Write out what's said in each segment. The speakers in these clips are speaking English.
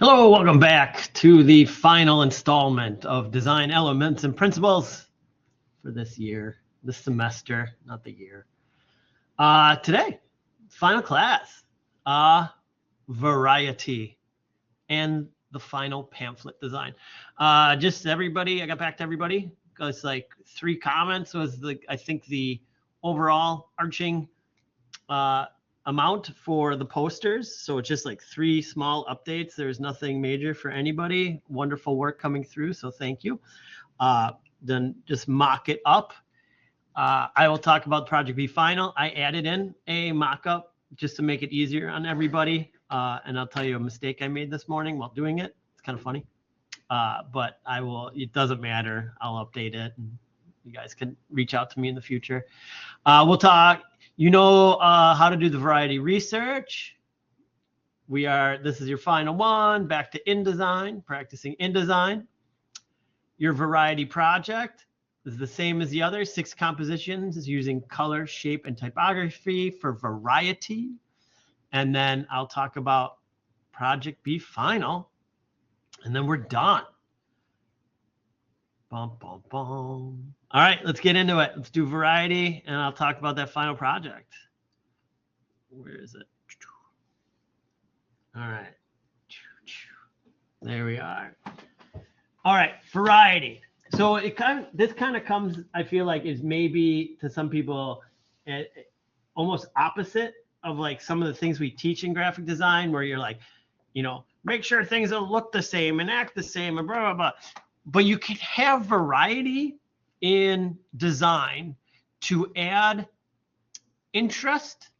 Hello, welcome back to the final installment of Design Elements and Principles for this year, this semester, not the year. Today, final class, variety, and the final pamphlet design. Just everybody, I got back to everybody. It's like 3 comments was I think the overall arching amount for the posters. So it's just like 3 small updates. There's nothing major for anybody. Wonderful work coming through. So thank you. Then just mock it up. I will talk about Project B Final. I added in a mock-up just to make it easier on everybody. And I'll tell you a mistake I made this morning while doing it. It's kind of funny. But it doesn't matter. I'll update it. And you guys can reach out to me in the future. We'll talk. How to do the variety research. This is your final one. Back to InDesign, practicing InDesign. Your variety project is the same as the other. 6 compositions is using color, shape, and typography for variety. And then I'll talk about Project B Final. And then we're done. Bum, bum, bum. All right, let's get into it. Let's do variety, and I'll talk about that final project. Where is it? All right. There we are. All right, variety. So this kind of comes, I feel like, is maybe to some people almost opposite of like some of the things we teach in graphic design, where you're like, make sure things don't look the same and act the same and blah, blah, blah. But you can have variety in design to add interest,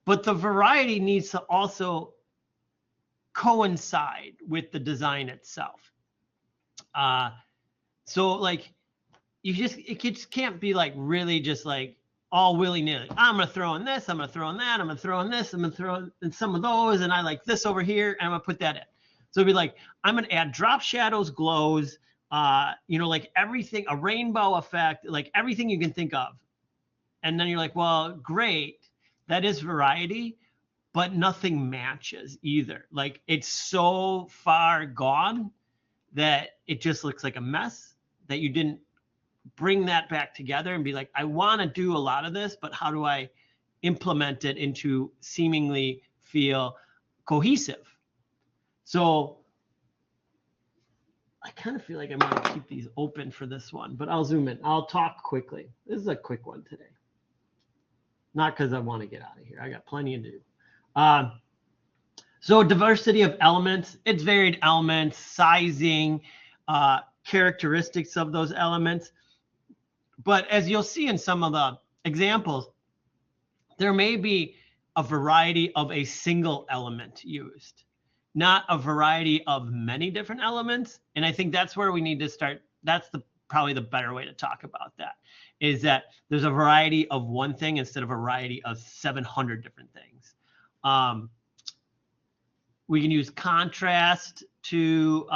but the variety needs to also coincide with the design itself. So like it just can't be like really just like all willy-nilly. I'm gonna throw in this, I'm gonna throw in that, I'm gonna throw in this, I'm gonna throw in some of those, and I like this over here, and I'm gonna put that in. So it'd be like, I'm gonna add drop shadows, glows, like everything, a rainbow effect, like everything you can think of. And then you're like, well, great, that is variety, but nothing matches either. Like it's so far gone that it just looks like a mess, that you didn't bring that back together and be like, I want to do a lot of this, but how do I implement it into seemingly feel cohesive? So I kind of feel like I want to keep these open for this one, but I'll zoom in. I'll talk quickly. This is a quick one today. Not because I want to get out of here. I got plenty to do. So diversity of elements, it's varied elements, sizing, characteristics of those elements. But as you'll see in some of the examples, there may be a variety of a single element used, not a variety of many different elements. And I think that's where we need to start. That's probably the better way to talk about that, is that there's a variety of one thing instead of a variety of 700 different things. We can use contrast to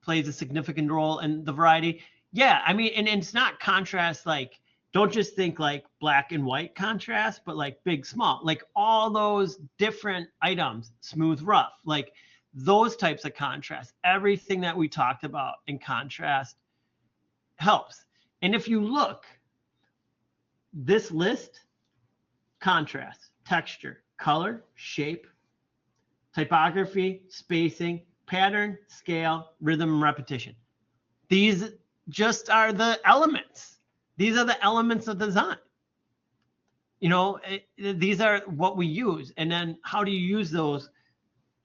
plays a significant role in the variety. Yeah, I mean, and it's not contrast like, don't just think like black and white contrast, but like big, small, like all those different items, smooth, rough, like those types of contrast. Everything that we talked about in contrast helps. And if you look, this list, contrast, texture, color, shape, typography, spacing, pattern, scale, rhythm, and repetition. These just are the elements. These are the elements of design. These are what we use. And then how do you use those?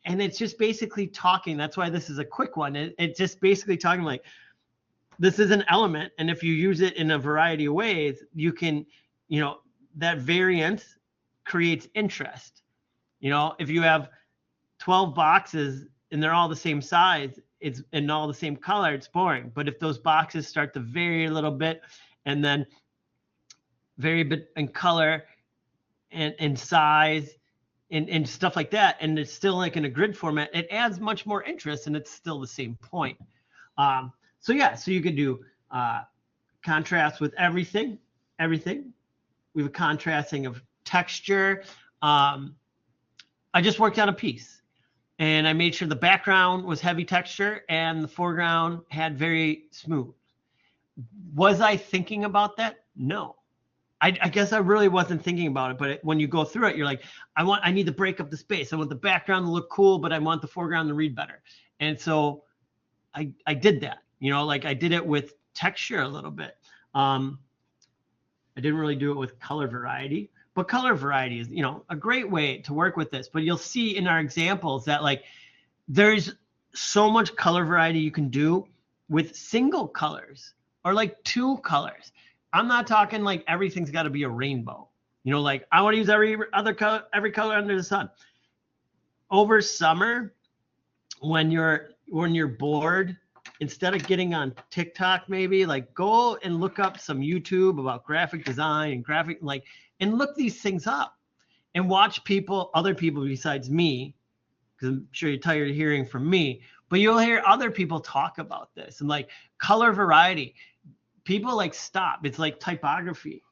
And it's just basically talking. That's why this is a quick one. It's just basically talking like, this is an element. And if you use it in a variety of ways, you can, that variance creates interest. If you have 12 boxes and they're all the same size, and all the same color, it's boring. But if those boxes start to vary a little bit and then vary a bit in color and size and stuff like that, and it's still like in a grid format, it adds much more interest and it's still the same point. So you could do contrast with everything. We have a contrasting of texture. I just worked on a piece. And I made sure the background was heavy texture and the foreground had very smooth. Was I thinking about that? No. I guess I really wasn't thinking about it, but when you go through it, you're like, I need to break up the space. I want the background to look cool, but I want the foreground to read better. And so I did that, like I did it with texture a little bit. I didn't really do it with color variety, but color variety is, a great way to work with this. But you'll see in our examples that like there's so much color variety you can do with single colors or like 2 colors. I'm not talking like everything's got to be a rainbow. Like I want to use every color under the sun. Over summer, when you're bored, instead of getting on TikTok, maybe like go and look up some YouTube about graphic design and and look these things up and watch other people besides me, because I'm sure you're tired of hearing from me, but you'll hear other people talk about this and like color variety. People like stop. It's like typography.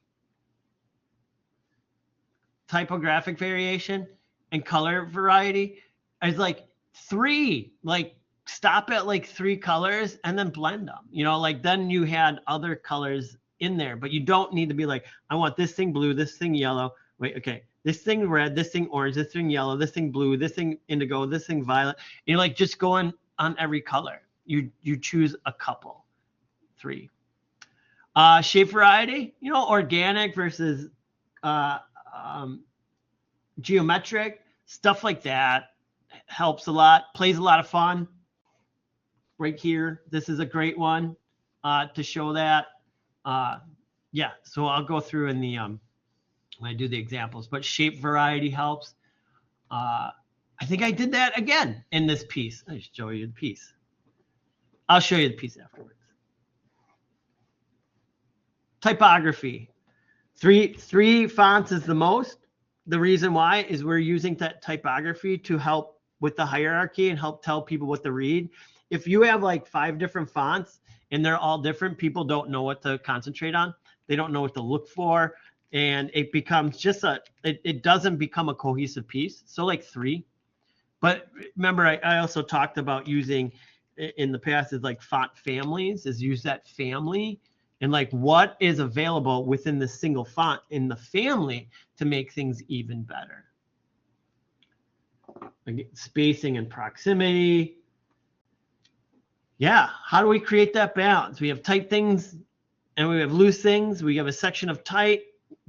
Typographic variation and color variety is like 3. Like stop at like 3 colors and then blend them. Like then you had other colors in there, but you don't need to be like, I want this thing blue, this thing yellow. Wait, okay. This thing red, this thing orange, this thing yellow, this thing blue, this thing indigo, this thing violet. Like just going on every color. You choose a couple. 3. Shape variety, organic versus geometric, stuff like that helps a lot, plays a lot of fun. Right here, this is a great one to show that. Yeah, so I'll go through in the when I do the examples, but shape variety helps. I think I did that again in this piece. I'll show you the piece. I'll show you the piece afterwards. Typography, three fonts is the most. The reason why is we're using that typography to help with the hierarchy and help tell people what to read. If you have like 5 different fonts and they're all different, people don't know what to concentrate on. They don't know what to look for. And it becomes just it doesn't become a cohesive piece. So like 3. But remember, I also talked about using in the past is like font families, is use that family and like what is available within the single font in the family to make things even better. Again, spacing and proximity. Yeah, how do we create that balance? We have tight things and we have loose things. We have a section of tight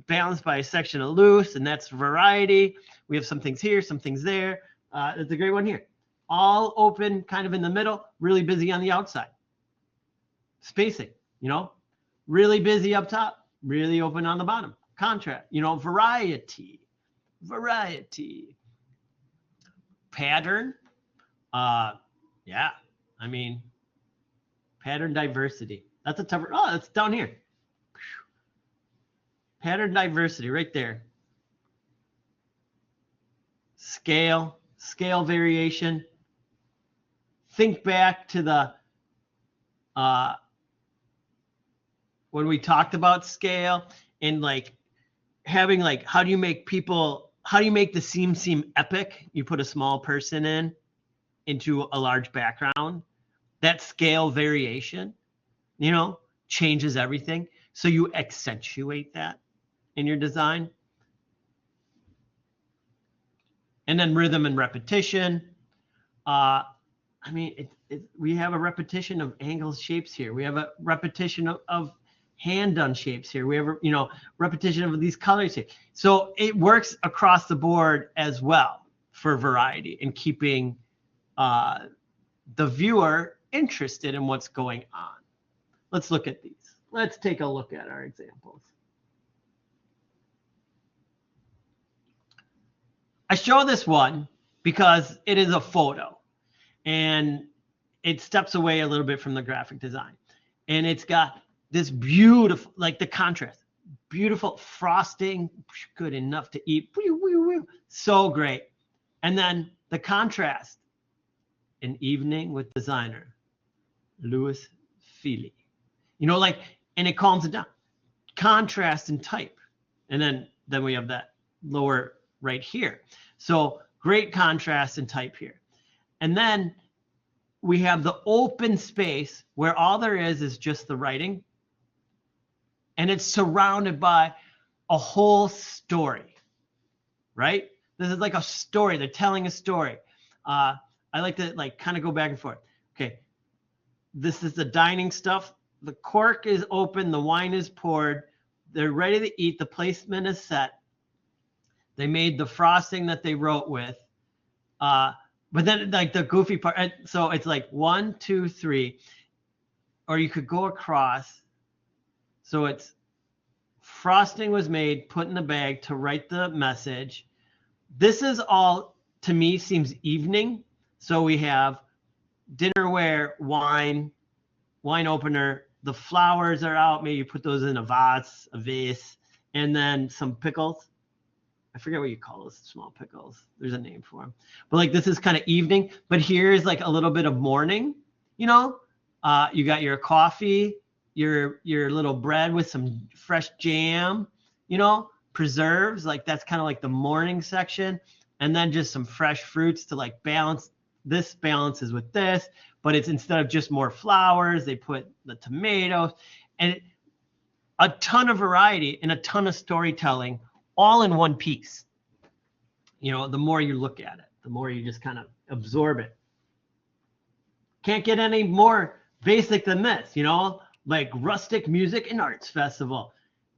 balanced by a section of loose, and that's variety. We have some things here, some things there. That's a great one here. All open, kind of in the middle, really busy on the outside. Spacing, really busy up top, really open on the bottom. Contrast, variety. Pattern, yeah, I mean, pattern diversity. That's a tough, that's down here. Pattern diversity right there. Scale variation. Think back to the, when we talked about scale and like having like, how do you make the scene seem epic? You put a small person into a large background. That scale variation, changes everything. So you accentuate that in your design. And then rhythm and repetition. I mean, we have a repetition of angles, shapes here. We have a repetition of hand-done shapes here. We have a repetition of these colors here. So it works across the board as well for variety and keeping the viewer interested in what's going on. Let's look at these. Let's take a look at our examples. I show this one because it is a photo and it steps away a little bit from the graphic design. And it's got this beautiful, like the contrast, beautiful frosting, good enough to eat. So great. And then the contrast, An Evening with Designer, Louis Philly. And it calms it down. Contrast and type. And then we have that lower right here. So great contrast and type here. And then we have the open space where all there is just the writing. And it's surrounded by a whole story, right? This is like a story. They're telling a story. I like to like kind of go back and forth. Okay. This is the dining stuff. The cork is open. The wine is poured. They're ready to eat. The placement is set. They made the frosting that they wrote with. But then like the goofy part, so it's like 1, 2, 3, or you could go across. So it's frosting was made, put in the bag to write the message. This is all, to me, seems evening. So we have dinnerware, wine opener. The flowers are out. Maybe you put those in a vase, and then some pickles. I forget what you call those small pickles. There's a name for them. But like this is kind of evening. But here's like a little bit of morning. You know, you got your coffee, your little bread with some fresh jam. You know, preserves. Like that's kind of like the morning section, and then just some fresh fruits to like balance. This balances with this, but it's instead of just more flowers, they put the tomatoes and a ton of variety and a ton of storytelling all in one piece. You know, the more you look at it, the more you just kind of absorb it. Can't get any more basic than this, you know, like Rustic Music and Arts Festival.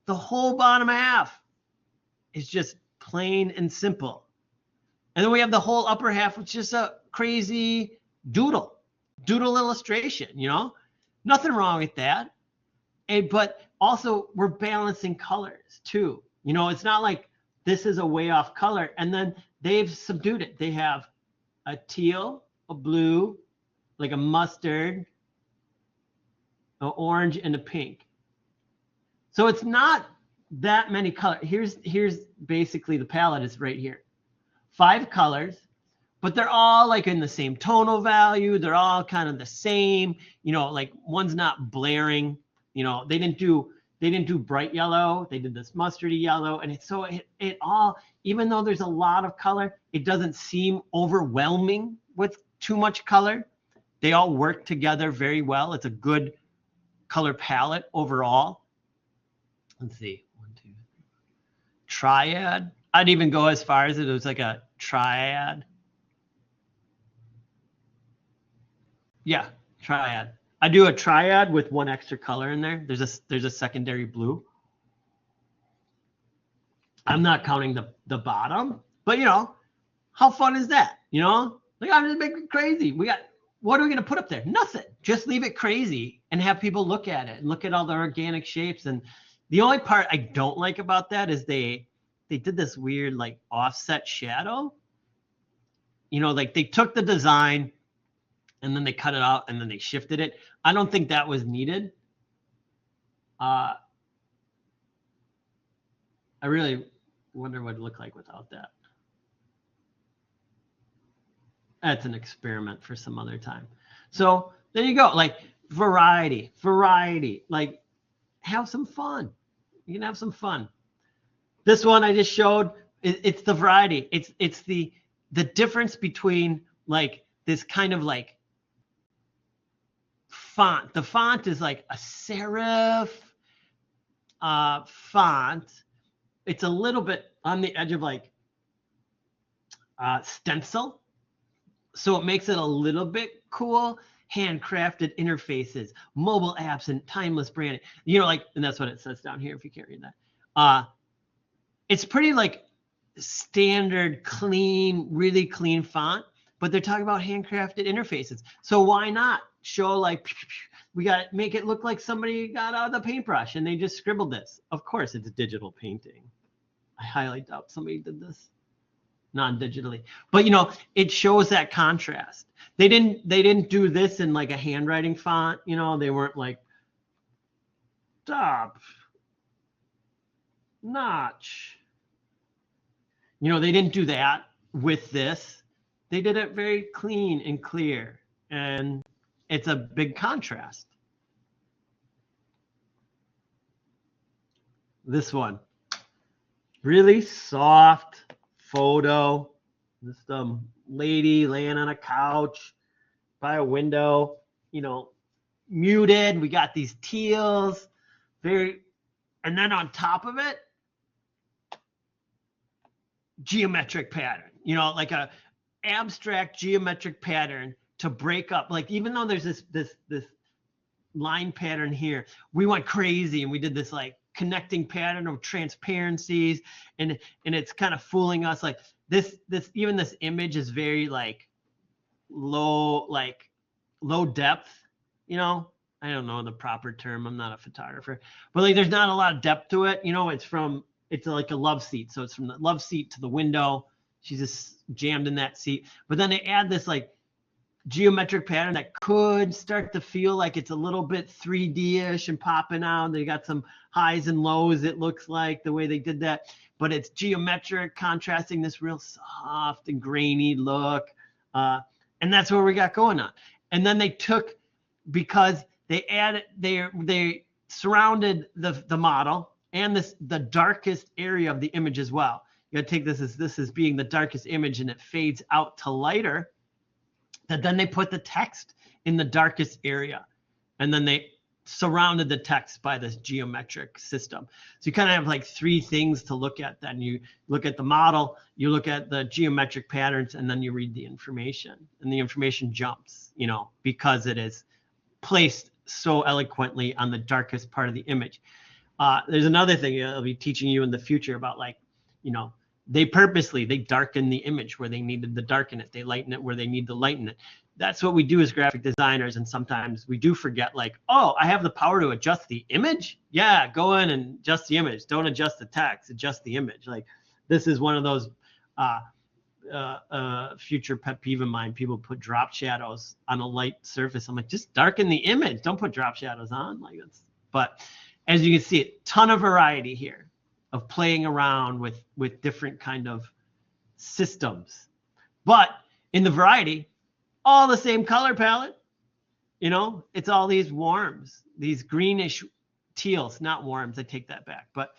The whole bottom half is just plain and simple. And then we have the whole upper half, which is a crazy doodle illustration, you know, nothing wrong with that. But also we're balancing colors too. You know, it's not like this is a way off color. And then they've subdued it. They have a teal, a blue, like a mustard, an orange, and a pink. So it's not that many colors. Here's basically the palette is right here. 5 colors, but they're all like in the same tonal value. They're all kind of the same, you know, like one's not blaring, you know, they didn't do bright yellow. They did this mustardy yellow. And it's so it all, even though there's a lot of color, it doesn't seem overwhelming with too much color. They all work together very well. It's a good color palette overall. Let's see, 1, 2, 3. Triad. I'd even go as far as it was like a triad. Yeah, triad. I do a triad with 1 extra color in there. There's a secondary blue. I'm not counting the bottom, but you know, how fun is that? You know, like I'm just making it crazy. What are we gonna put up there? Nothing. Just leave it crazy and have people look at it and look at all the organic shapes. And the only part I don't like about that is they did this weird like offset shadow. You know, like they took the design and then they cut it out and then they shifted it. I don't think that was needed. I really wonder what it'd look like without that. That's an experiment for some other time. So there you go. Like variety, like have some fun. You can have some fun. This one I just showed, it's the variety. It's the difference between like this kind of like font. The font is like a serif font. It's a little bit on the edge of like stencil. So it makes it a little bit cool. Handcrafted interfaces, mobile apps, and timeless branding. You know, like, and that's what it says down here if you can't read that. It's pretty like standard, clean, really clean font, but they're talking about handcrafted interfaces. So why not show like, we got to make it look like somebody got out the paintbrush and they just scribbled this. Of course, it's digital painting. I highly doubt somebody did this non-digitally, but you know, it shows that contrast. They didn't do this in like a handwriting font. You know, they weren't like top notch. You know, they didn't do that with this. They did it very clean and clear, and it's a big contrast. This one, really soft photo. Just lady laying on a couch by a window, you know, muted. We got these teals, and then on top of it, geometric pattern, you know, like a abstract geometric pattern to break up. Like, even though there's this line pattern here, we went crazy and we did this like connecting pattern of transparencies, and it's kind of fooling us. Like this even this image is very like low depth, you know. I don't know the proper term, I'm not a photographer, but like there's not a lot of depth to it, you know. It's like a love seat, so it's from the love seat to the window. She's just jammed in that seat, but then they add this like geometric pattern that could start to feel like it's a little bit 3D-ish and popping out. They got some highs and lows, it looks like, the way they did that, but it's geometric, contrasting this real soft and grainy look, and that's what we got going on. And then they took, because they surrounded the model and the darkest area of the image as well. You got to take this as being the darkest image, and it fades out to lighter. That then they put the text in the darkest area, and then they surrounded the text by this geometric system. So you kind of have like three things to look at. Then you look at the model, you look at the geometric patterns, and then you read the information. And the information jumps, you know, because it is placed so eloquently on the darkest part of the image. There's another thing I'll be teaching you in the future about, like, you know, they darken the image where they needed to darken it. They lighten it where they need to lighten it. That's what we do as graphic designers. And sometimes we do forget, like, oh, I have the power to adjust the image. Yeah, go in and adjust the image. Don't adjust the text, adjust the image. Like, this is one of those future pet peeve of mine. People put drop shadows on a light surface. I'm like, just darken the image. Don't put drop shadows on. Like, but as you can see, a ton of variety here of playing around with different kind of systems. But in the variety, all the same color palette, you know, it's all these warms, these greenish teals, not warms, I take that back, but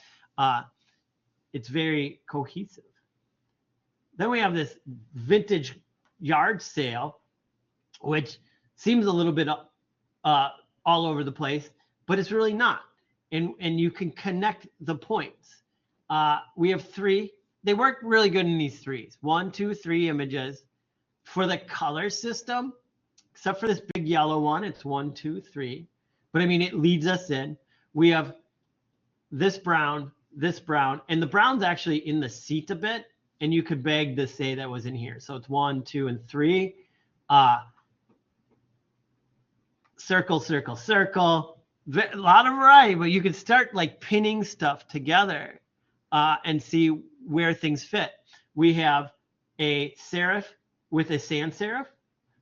it's very cohesive. Then we have this vintage yard sale, which seems a little bit all over the place, but it's really not. And you can connect the points. We have three. They work really good in these threes. 1, 2, 3 images. For the color system, except for this big yellow one, it's 1, 2, 3. But I mean, it leads us in. We have this brown, and the brown's actually in the seat a bit, and you could beg to say that was in here. So it's 1, 2, and 3. Circle, circle, circle. A lot of variety, but you could start like pinning stuff together and see where things fit. We have a serif with a sans serif.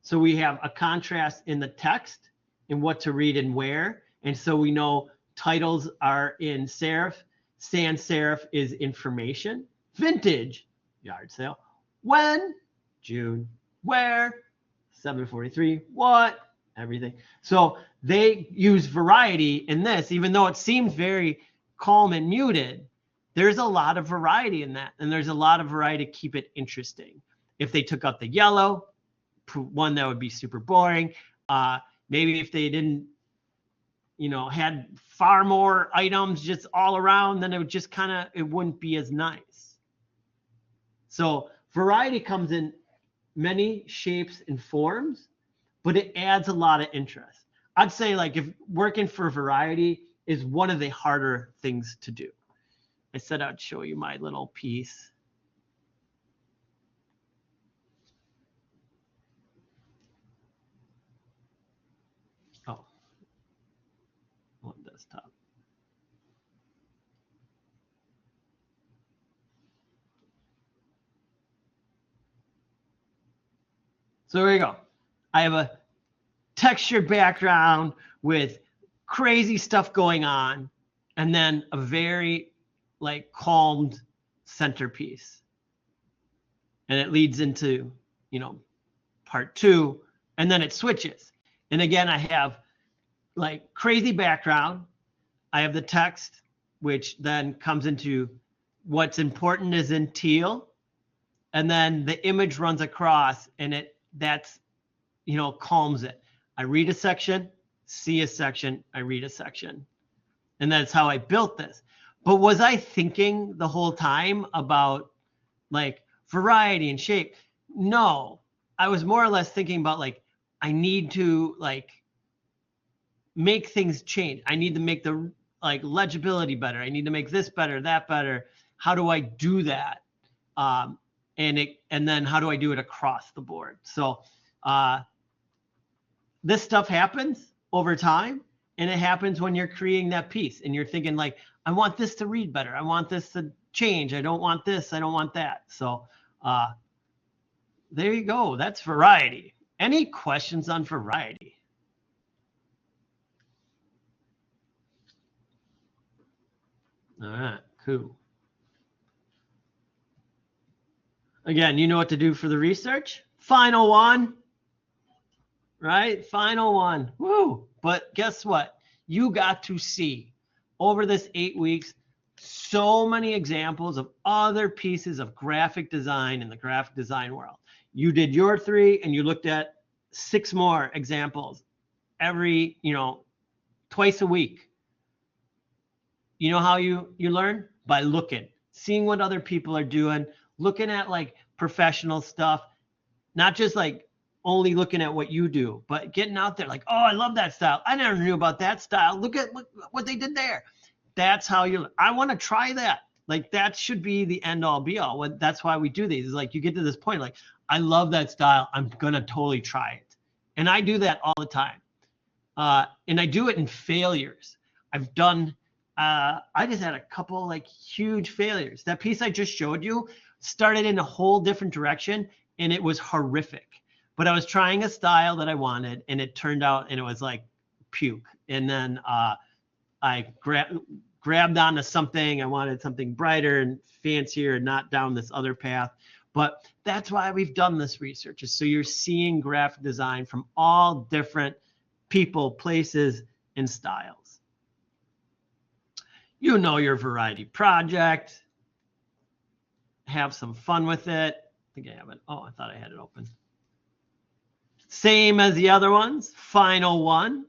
So we have a contrast in the text and what to read and where. And so we know titles are in serif. Sans serif is information. Vintage, yard sale. When? June. Where? 7:43. What? Everything. So they use variety in this, even though it seems very calm and muted. There's a lot of variety in that, and there's a lot of variety to keep it interesting. If they took out the yellow, one, that would be super boring. Maybe if they didn't, you know, had far more items just all around, then it would just it wouldn't be as nice. So variety comes in many shapes and forms, but it adds a lot of interest. I'd say, like, if working for variety is one of the harder things to do. I said I'd show you my little piece. Oh, on desktop. So there you go. I have a textured background with crazy stuff going on, and then a very like calmed centerpiece. And it leads into, you know, part 2, and then it switches. And again, I have like crazy background. I have the text, which then comes into what's important is in teal. and then the image runs across, and that's, calms it. I read a section, see a section, I read a section. And that's how I built this. But was I thinking the whole time about like variety and shape? No, I was more or less thinking about like, I need to like make things change. I need to make the like legibility better. I need to make this better, that better. How do I do that? And then how do I do it across the board? So this stuff happens over time, and it happens when you're creating that piece and you're thinking like, I want this to read better. I want this to change. I don't want this. I don't want that. So there you go. That's variety. Any questions on variety? All right, cool. Again, you know what to do for the research. Final one, right? Final one. Woo! But guess what? You got to see over this 8 weeks so many examples of other pieces of graphic design in the graphic design world. You did your 3 and you looked at 6 more examples every, twice a week. You know how you learn? By looking, seeing what other people are doing, looking at like professional stuff, not just like only looking at what you do, but getting out there like, oh, I love that style. I never knew about that style. Look at what they did there. That's how I want to try that. Like that should be the end all be all. That's why we do these. Is like you get to this point, like, I love that style. I'm going to totally try it. And I do that all the time. And I do it in failures. I've done, I just had a couple like huge failures. That piece I just showed you started in a whole different direction and it was horrific. But I was trying a style that I wanted and it turned out and it was like puke. And then I grabbed onto something. I wanted something brighter and fancier and not down this other path. But that's why we've done this research, is so you're seeing graphic design from all different people, places, and styles. You know your variety project. Have some fun with it. I think I have it. Oh, I thought I had it open. Same as the other ones. Final one.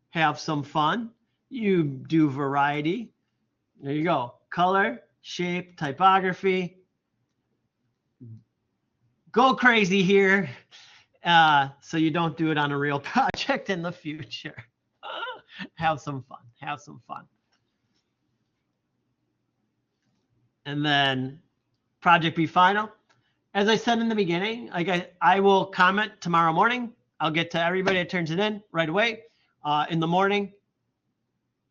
Have some fun. You do variety. There you go. Color, shape, typography. Go crazy here so you don't do it on a real project in the future. Have some fun. Have some fun. And then project be final. As I said in the beginning, like I will comment tomorrow morning. I'll get to everybody that turns it in right away in the morning.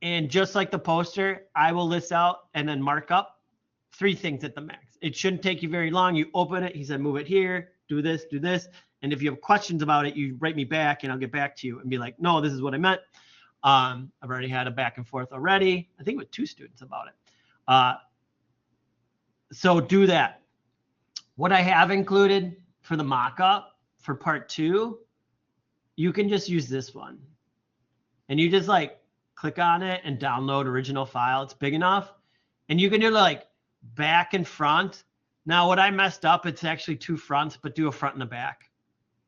And just like the poster, I will list out and then mark up 3 things at the max. It shouldn't take you very long. You open it. He said, move it here, do this, do this. And if you have questions about it, you write me back and I'll get back to you and be like, no, this is what I meant. I've already had a back and forth already. I think with 2 students about it. So do that. What I have included for the mock-up for part 2, you can just use this one. And you just like click on it and download original file. It's big enough. And you can do like back and front. Now what I messed up, it's actually 2 fronts, but do a front and a back.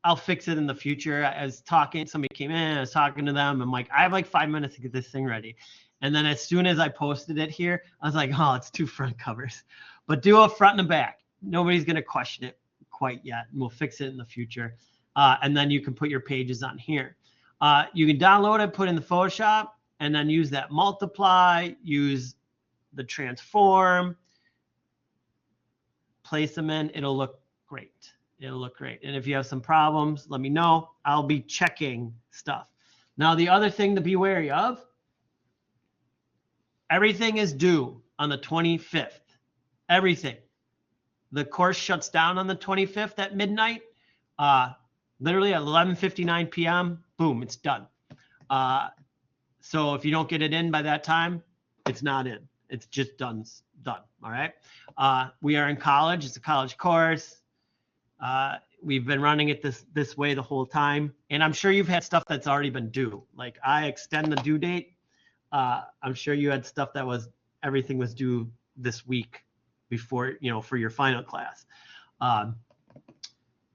I'll fix it in the future. I was talking, somebody came in, I was talking to them. I'm like, I have like 5 minutes to get this thing ready. And then as soon as I posted it here, I was like, oh, it's 2 front covers. But do a front and a back. Nobody's going to question it quite yet. And we'll fix it in the future. And then you can put your pages on here. You can download it, put in the Photoshop, and then use that multiply, use the transform, place them in. It'll look great. It'll look great. And if you have some problems, let me know. I'll be checking stuff. Now, the other thing to be wary of, everything is due on the 25th. Everything. The course shuts down on the 25th at midnight. Literally at 11:59 p.m., boom, it's done. So if you don't get it in by that time, it's not in. It's just done. All right. We are in college. It's a college course. We've been running it this way the whole time. And I'm sure you've had stuff that's already been due. Like I extend the due date. I'm sure you had stuff that everything was due this week before, for your final class.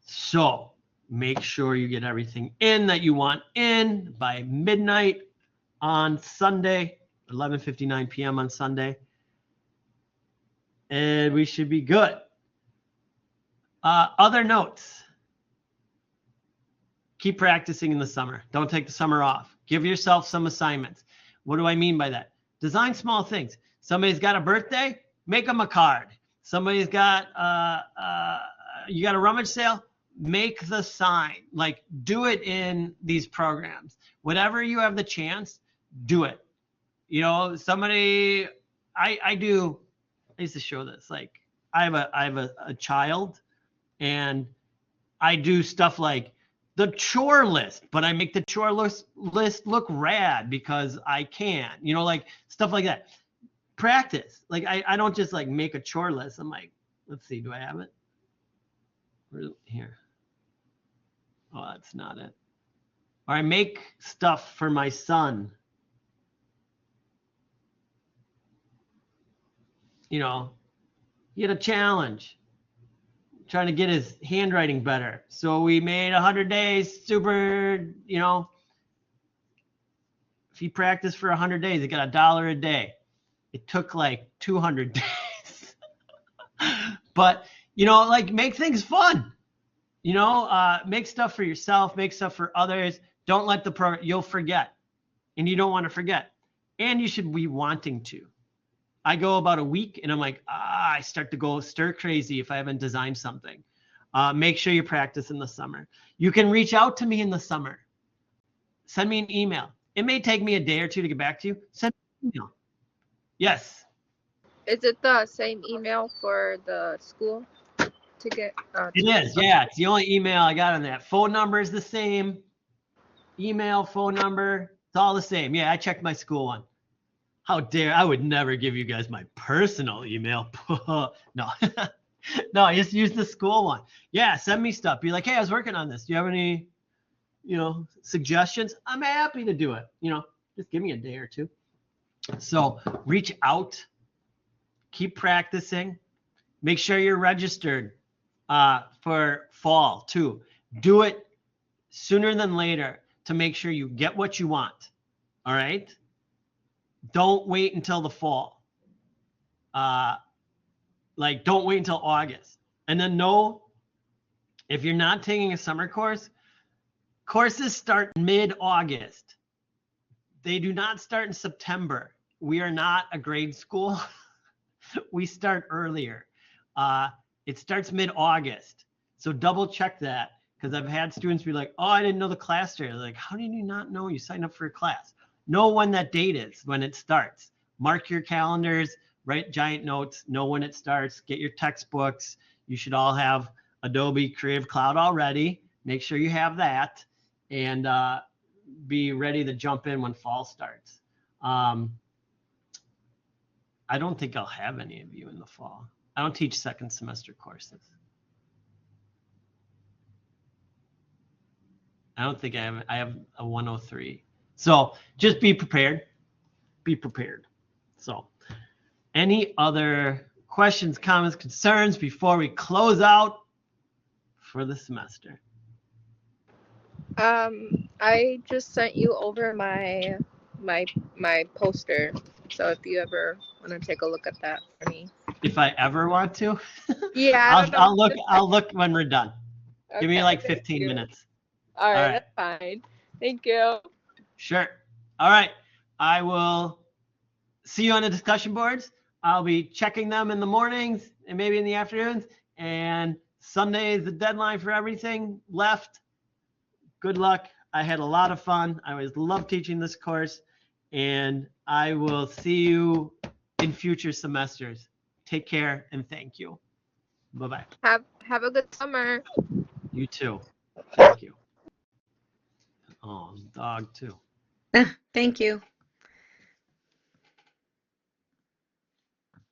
So make sure you get everything in that you want in by midnight on Sunday, 11:59 p.m. on Sunday. And we should be good. Other notes. Keep practicing in the summer. Don't take the summer off. Give yourself some assignments. What do I mean by that? Design small things. Somebody's got a birthday, make them a card. Somebody's got, you got a rummage sale, make the sign. Like, do it in these programs. Whatever you have the chance, do it. You know, somebody, I used to show this. Like, I have a child, and I do stuff like the chore list, but I make the chore list look rad because I can, you know, like stuff like that. Practice. Like, I don't just like make a chore list. I'm like, let's see, do I have it? Here. Oh, that's not it. Or I make stuff for my son. You know, he had a challenge trying to get his handwriting better. So we made 100 days super, you know, if he practiced for 100 days, he got $1 a day. It took like 200 days. But, you know, like, make things fun. You know, make stuff for yourself, make stuff for others. Don't let the program, you'll forget. And you don't want to forget. And you should be wanting to. I go about a week and I'm like, I start to go stir crazy if I haven't designed something. Make sure you practice in the summer. You can reach out to me in the summer. Send me an email. It may take me a day or two to get back to you. Send me an email. Yes. Is it the same email for the school to get? It is, yeah. It's the only email I got on that. Phone number is the same. Email, phone number, it's all the same. Yeah, I checked my school one. How dare, I would never give you guys my personal email. No, no, I just use the school one. Yeah, send me stuff. Be like, hey, I was working on this. Do you have any, you know, suggestions? I'm happy to do it. You know, just give me a day or two. So reach out, keep practicing, make sure you're registered for fall too. Do it sooner than later to make sure you get what you want. All right. Don't wait until the fall. Like, don't wait until August. And then know, if you're not taking a summer course, courses start mid-August. They do not start in September. We are not a grade school. We start earlier. It starts mid-August. So double check that, because I've had students be like, oh, I didn't know the class started. Like, how did you not know? You signed up for a class. Know when that date is, when it starts. Mark your calendars, write giant notes, know when it starts, get your textbooks. You should all have Adobe Creative Cloud already. Make sure you have that, and be ready to jump in when fall starts. I don't think I'll have any of you in the fall. I don't teach second semester courses. I don't think I have a 103. So just be prepared. Be prepared. So any other questions, comments, concerns before we close out for the semester? I just sent you over my poster. So if you ever want to take a look at that for me. If I ever want to? Yeah. I'll look when we're done. Okay, give me like 15 minutes. All right, that's fine. Thank you. Sure. All right. I will see you on the discussion boards. I'll be checking them in the mornings and maybe in the afternoons. And Sunday is the deadline for everything left. Good luck. I had a lot of fun. I always love teaching this course. And I will see you in future semesters. Take care and thank you. Bye-bye. Have a good summer. You too. Thank you. Oh, dog too. Thank you.